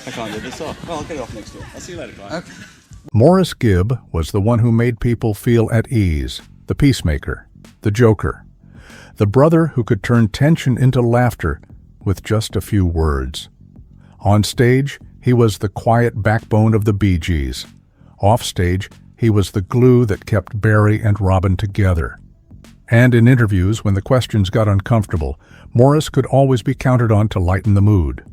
I can't get this off. Well, I'll get it off next door. I'll see you later, Clive. Okay. Maurice Gibb was the one who made people feel at ease, the peacemaker, the joker, the brother who could turn tension into laughter with just a few words. On stage, he was the quiet backbone of the Bee Gees. Off stage, he was the glue that kept Barry and Robin together. And in interviews, when the questions got uncomfortable, Maurice could always be counted on to lighten the mood.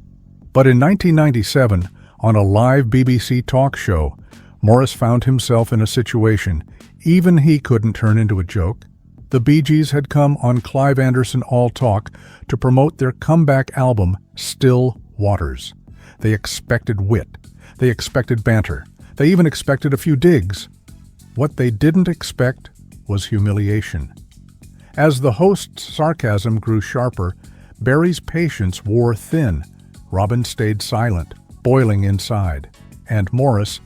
But in 1997, on a live BBC talk show, Maurice found himself in a situation even he couldn't turn into a joke. The Bee Gees had come on Clive Anderson All Talk to promote their comeback album, Still Waters. They expected wit. They expected banter. They even expected a few digs. What they didn't expect was humiliation. As the host's sarcasm grew sharper, Barry's patience wore thin. Robin stayed silent, boiling inside, and Maurice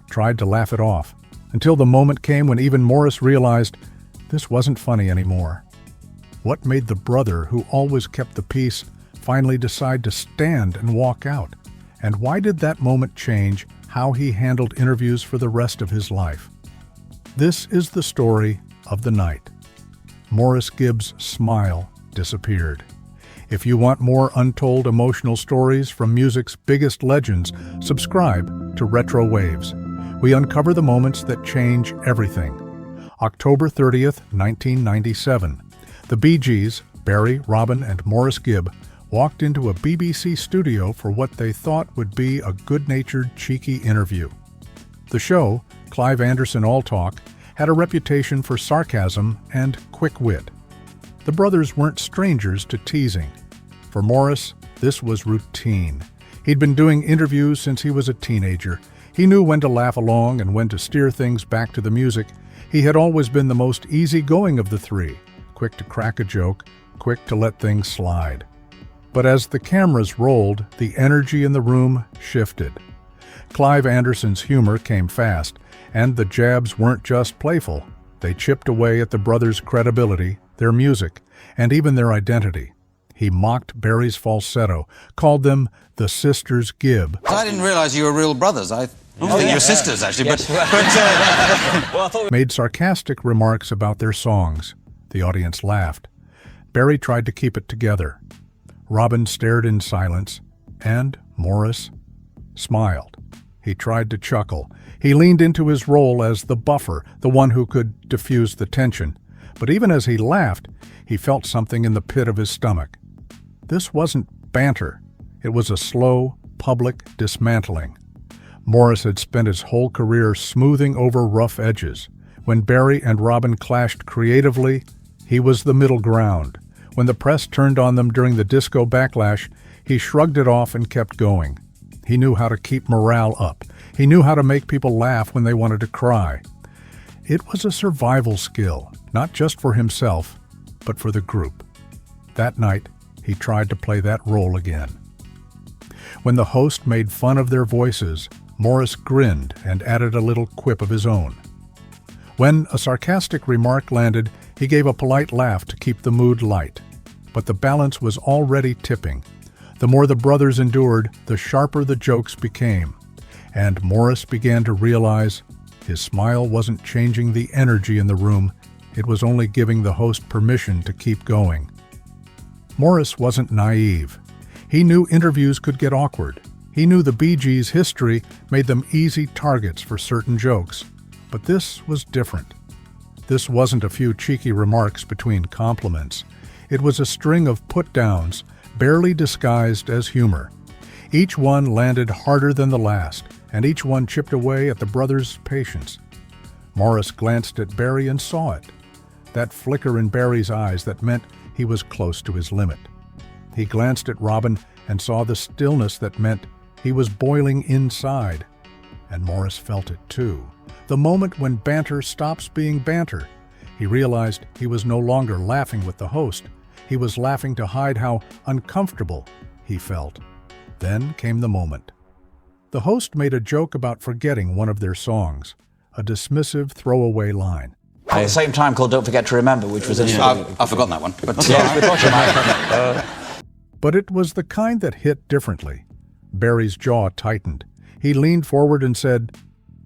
tried to laugh it off, until the moment came when even Maurice realized this wasn't funny anymore. What made the brother who always kept the peace finally decide to stand and walk out? And why did that moment change how he handled interviews for the rest of his life? This is the story of the night. Maurice Gibb's smile disappeared. If you want more untold emotional stories from music's biggest legends, subscribe to Retro Waves. We uncover the moments that change everything. October 30th, 1997. The Bee Gees, Barry, Robin, and Maurice Gibb walked into a BBC studio for what they thought would be a good-natured, cheeky interview. The show, Clive Anderson All Talk, had a reputation for sarcasm and quick wit. The brothers weren't strangers to teasing. For Maurice, this was routine. He'd been doing interviews since he was a teenager. He knew when to laugh along and when to steer things back to the music. He had always been the most easygoing of the three, quick to crack a joke, quick to let things slide. But as the cameras rolled, the energy in the room shifted. Clive Anderson's humor came fast, and the jabs weren't just playful. They chipped away at the brothers' credibility, their music, and even their identity. He mocked Barry's falsetto, called them the Sisters Gibb. I didn't realize you were real brothers. I think you were sisters, actually, Made sarcastic remarks about their songs. The audience laughed. Barry tried to keep it together. Robin stared in silence, and Maurice smiled. He tried to chuckle. He leaned into his role as the buffer, the one who could diffuse the tension. But even as he laughed, he felt something in the pit of his stomach. This wasn't banter. It was a slow, public dismantling. Maurice had spent his whole career smoothing over rough edges. When Barry and Robin clashed creatively, he was the middle ground. When the press turned on them during the disco backlash, he shrugged it off and kept going. He knew how to keep morale up. He knew how to make people laugh when they wanted to cry. It was a survival skill, not just for himself, but for the group. That night, he tried to play that role again. When the host made fun of their voices, Maurice grinned and added a little quip of his own. When a sarcastic remark landed, he gave a polite laugh to keep the mood light. But the balance was already tipping. The more the brothers endured, the sharper the jokes became. And Maurice began to realize his smile wasn't changing the energy in the room, it was only giving the host permission to keep going. Maurice wasn't naive. He knew interviews could get awkward. He knew the Bee Gees' history made them easy targets for certain jokes. But this was different. This wasn't a few cheeky remarks between compliments. It was a string of put-downs, barely disguised as humor. Each one landed harder than the last, and each one chipped away at the brothers' patience. Maurice glanced at Barry and saw it. That flicker in Barry's eyes that meant he was close to his limit. He glanced at Robin and saw the stillness that meant he was boiling inside. And Maurice felt it too. The moment when banter stops being banter. He realized he was no longer laughing with the host. He was laughing to hide how uncomfortable he felt. Then came the moment. The host made a joke about forgetting one of their songs, a dismissive throwaway line. At the same time called Don't Forget to Remember, which was I've forgotten that one. But But it was the kind that hit differently. Barry's jaw tightened. He leaned forward and said,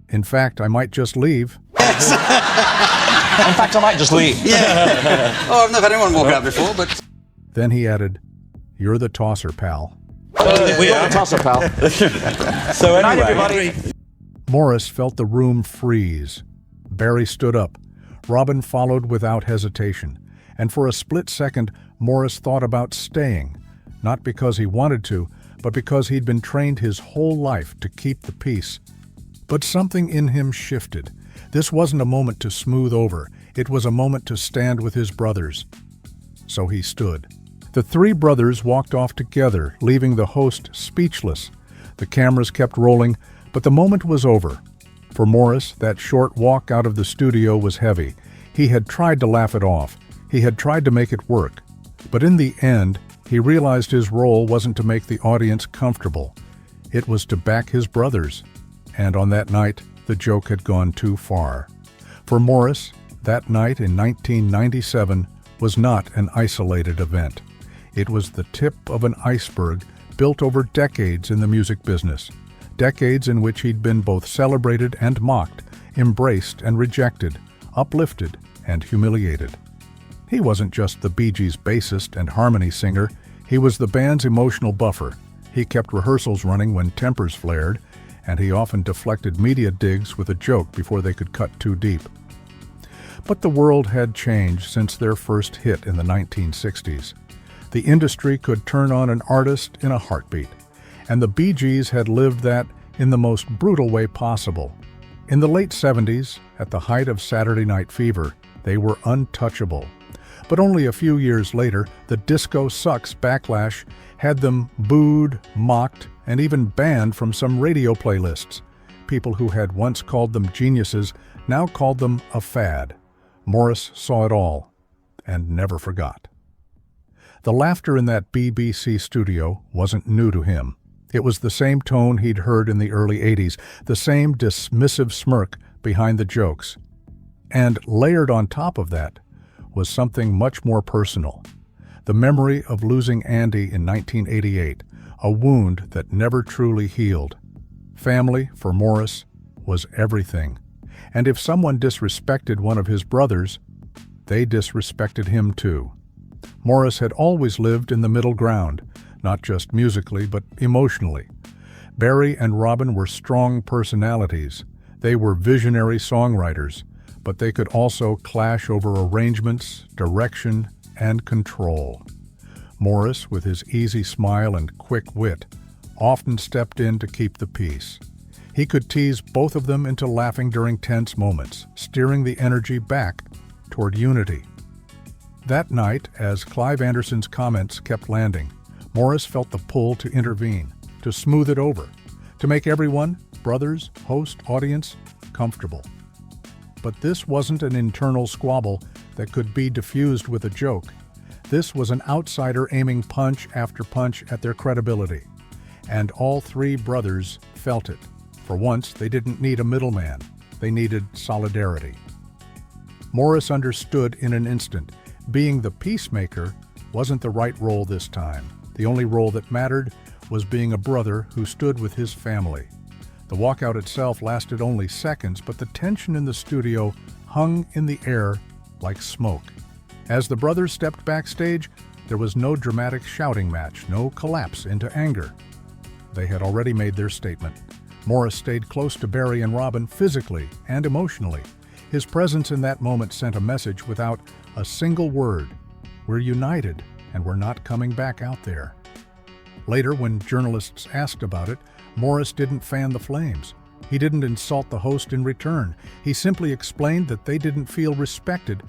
"In fact, I might just leave." In fact, I might just leave. Yeah. Oh, I've never had anyone walk out before, but... Then he added, "You're the tosser, pal." We are. Toss-up, pal. So Night, anyway... everybody. Morris felt the room freeze. Barry stood up. Robin followed without hesitation. And for a split second, Morris thought about staying, not because he wanted to, but because he'd been trained his whole life to keep the peace. But something in him shifted. This wasn't a moment to smooth over. It was a moment to stand with his brothers. So he stood. The three brothers walked off together, leaving the host speechless. The cameras kept rolling, but the moment was over. For Morris, that short walk out of the studio was heavy. He had tried to laugh it off. He had tried to make it work. But in the end, he realized his role wasn't to make the audience comfortable. It was to back his brothers. And on that night, the joke had gone too far. For Morris, that night in 1997 was not an isolated event. It was the tip of an iceberg built over decades in the music business. Decades in which he'd been both celebrated and mocked, embraced and rejected, uplifted and humiliated. He wasn't just the Bee Gees' bassist and harmony singer, he was the band's emotional buffer. He kept rehearsals running when tempers flared, and he often deflected media digs with a joke before they could cut too deep. But the world had changed since their first hit in the 1960s. The industry could turn on an artist in a heartbeat, and the Bee Gees had lived that in the most brutal way possible. In the late 70s, at the height of Saturday Night Fever, they were untouchable. But only a few years later, the Disco Sucks backlash had them booed, mocked, and even banned from some radio playlists. People who had once called them geniuses now called them a fad. Morris saw it all and never forgot. The laughter in that BBC studio wasn't new to him. It was the same tone he'd heard in the early 80s, the same dismissive smirk behind the jokes. And layered on top of that was something much more personal. The memory of losing Andy in 1988, a wound that never truly healed. Family, for Morris, was everything. And if someone disrespected one of his brothers, they disrespected him too. Morris had always lived in the middle ground, not just musically, but emotionally. Barry and Robin were strong personalities. They were visionary songwriters, but they could also clash over arrangements, direction, and control. Morris, with his easy smile and quick wit, often stepped in to keep the peace. He could tease both of them into laughing during tense moments, steering the energy back toward unity. That night, as Clive Anderson's comments kept landing, Morris felt the pull to intervene, to smooth it over, to make everyone, brothers, host, audience, comfortable. But this wasn't an internal squabble that could be diffused with a joke. This was an outsider aiming punch after punch at their credibility. And all three brothers felt it. For once, they didn't need a middleman. They needed solidarity. Morris understood in an instant. Being the peacemaker wasn't the right role this time. The only role that mattered was being a brother who stood with his family. The walkout itself lasted only seconds, but the tension in the studio hung in the air like smoke. As the brothers stepped backstage, there was no dramatic shouting match, no collapse into anger. They had already made their statement. Morris stayed close to Barry and Robin physically and emotionally. His presence in that moment sent a message without a single word. We're united, and we're not coming back out there. Later, when journalists asked about it, Morris didn't fan the flames. He didn't insult the host in return. He simply explained that they didn't feel respected,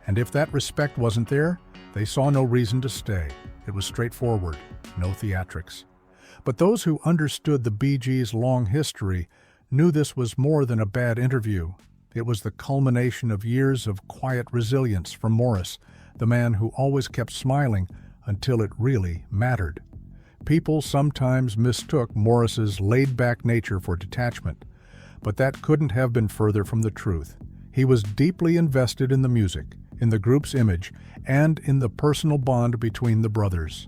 and if that respect wasn't there, they saw no reason to stay. It was straightforward, no theatrics. But those who understood the Bee Gees' long history knew this was more than a bad interview. It was the culmination of years of quiet resilience from Morris, the man who always kept smiling until it really mattered. People sometimes mistook Morris's laid-back nature for detachment, but that couldn't have been further from the truth. He was deeply invested in the music, in the group's image, and in the personal bond between the brothers.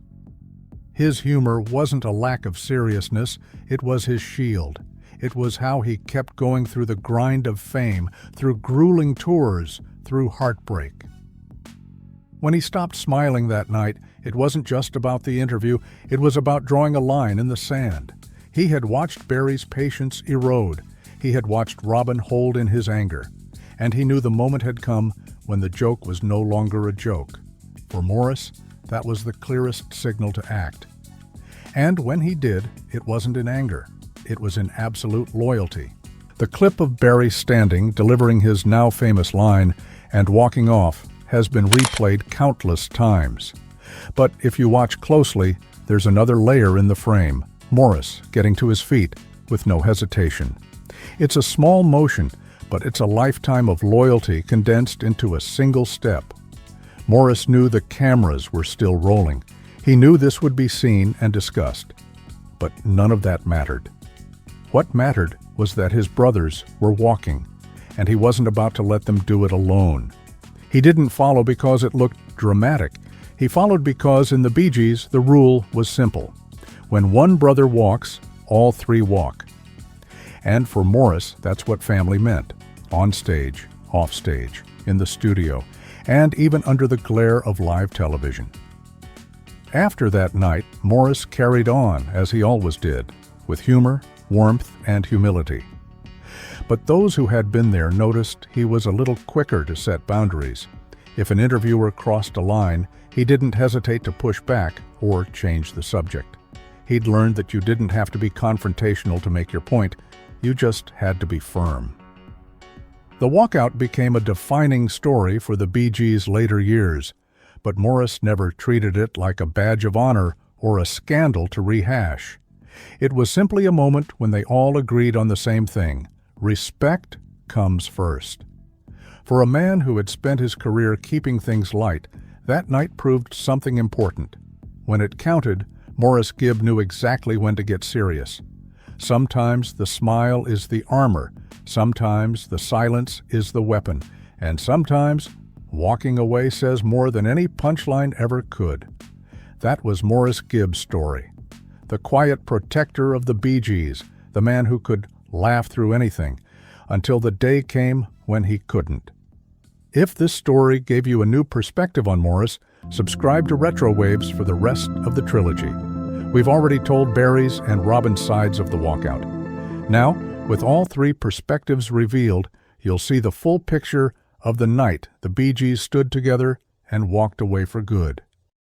His humor wasn't a lack of seriousness, it was his shield. It was how he kept going through the grind of fame, through grueling tours, through heartbreak. When he stopped smiling that night, it wasn't just about the interview, it was about drawing a line in the sand. He had watched Barry's patience erode. He had watched Robin hold in his anger. And he knew the moment had come when the joke was no longer a joke. For Maurice, that was the clearest signal to act. And when he did, it wasn't in anger. It was in absolute loyalty. The clip of Barry standing, delivering his now famous line, and walking off has been replayed countless times. But if you watch closely, there's another layer in the frame, Maurice getting to his feet with no hesitation. It's a small motion, but it's a lifetime of loyalty condensed into a single step. Maurice knew the cameras were still rolling. He knew this would be seen and discussed. But none of that mattered. What mattered was that his brothers were walking, and he wasn't about to let them do it alone. He didn't follow because it looked dramatic. He followed because in the Bee Gees, the rule was simple. When one brother walks, all three walk. And for Maurice, that's what family meant. On stage, off stage, in the studio, and even under the glare of live television. After that night, Maurice carried on, as he always did, with humor, warmth, and humility. But those who had been there noticed he was a little quicker to set boundaries. If an interviewer crossed a line, he didn't hesitate to push back or change the subject. He'd learned that you didn't have to be confrontational to make your point, you just had to be firm. The walkout became a defining story for the Bee Gees' later years, but Maurice never treated it like a badge of honor or a scandal to rehash. It was simply a moment when they all agreed on the same thing: respect comes first. For a man who had spent his career keeping things light, that night proved something important. When it counted, Maurice Gibb knew exactly when to get serious. Sometimes the smile is the armor, sometimes the silence is the weapon, and sometimes walking away says more than any punchline ever could. That was Maurice Gibb's story. The quiet protector of the Bee Gees, the man who could laugh through anything, until the day came when he couldn't. If this story gave you a new perspective on Maurice, subscribe to Retro Waves for the rest of the trilogy. We've already told Barry's and Robin's sides of the walkout. Now, with all three perspectives revealed, you'll see the full picture of the night the Bee Gees stood together and walked away for good.